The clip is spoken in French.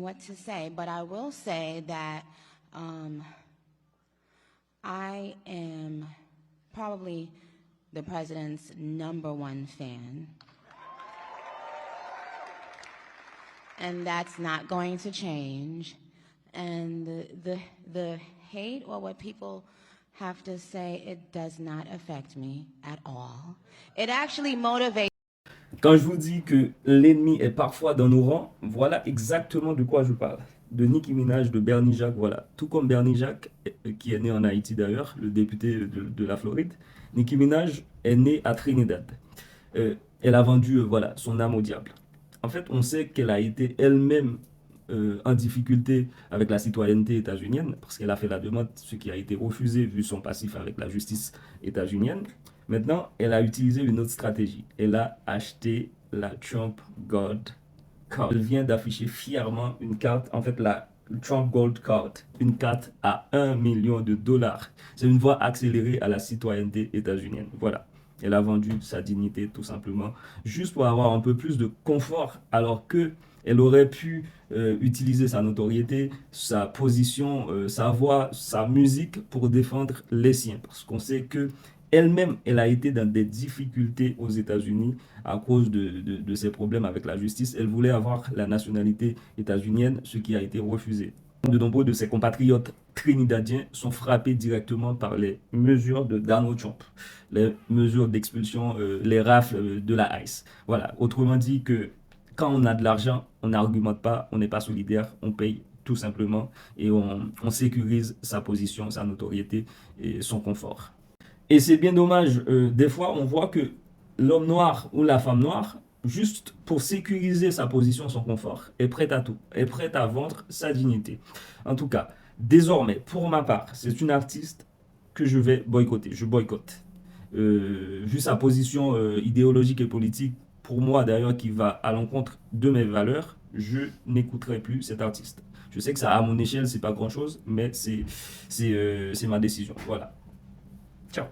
what to say, but I will say that I am probably the president's #1 fan. And that's not going to change. And the hate or what people have to say, it does not affect me at all. It actually motivates. Quand je vous dis que l'ennemi est parfois dans nos rangs, voilà exactement de quoi je parle. De Nicki Minaj, de Bernie Jacques, voilà. Tout comme Bernie Jacques, qui est né en Haïti d'ailleurs, le député de la Floride, Nicki Minaj est née à Trinidad. Elle a vendu voilà, son âme au diable. En fait, on sait qu'elle a été elle-même en difficulté avec la citoyenneté états-unienne, parce qu'elle a fait la demande, ce qui a été refusé vu son passif avec la justice états-unienne. Maintenant, elle a utilisé une autre stratégie. Elle a acheté la Trump Gold Card. Elle vient d'afficher fièrement une carte, en fait la Trump Gold Card, une carte à $1 million. C'est une voie accélérée à la citoyenneté états-unienne. Voilà. Elle a vendu sa dignité tout simplement, juste pour avoir un peu plus de confort, alors que elle aurait pu utiliser sa notoriété, sa position, sa voix, sa musique pour défendre les siens. Parce qu'on sait que elle-même, elle a été dans des difficultés aux États-Unis à cause de ses problèmes avec la justice. Elle voulait avoir la nationalité états-unienne, ce qui a été refusé. De nombreux de ses compatriotes trinidadiens sont frappés directement par les mesures de Donald Trump, les mesures d'expulsion, les rafles de la ICE. Voilà, autrement dit que quand on a de l'argent, on n'argumente pas, on n'est pas solidaire, on paye tout simplement et on sécurise sa position, sa notoriété et son confort. Et c'est bien dommage, des fois on voit que l'homme noir ou la femme noire, juste pour sécuriser sa position, son confort, est prête à tout, est prête à vendre sa dignité. En tout cas, désormais, pour ma part, c'est une artiste que je vais boycotter, je boycotte. Vu sa position idéologique et politique, pour moi d'ailleurs, qui va à l'encontre de mes valeurs, je n'écouterai plus cet artiste. Je sais que ça, à mon échelle, c'est pas grand-chose, mais c'est ma décision. Voilà. Ciao.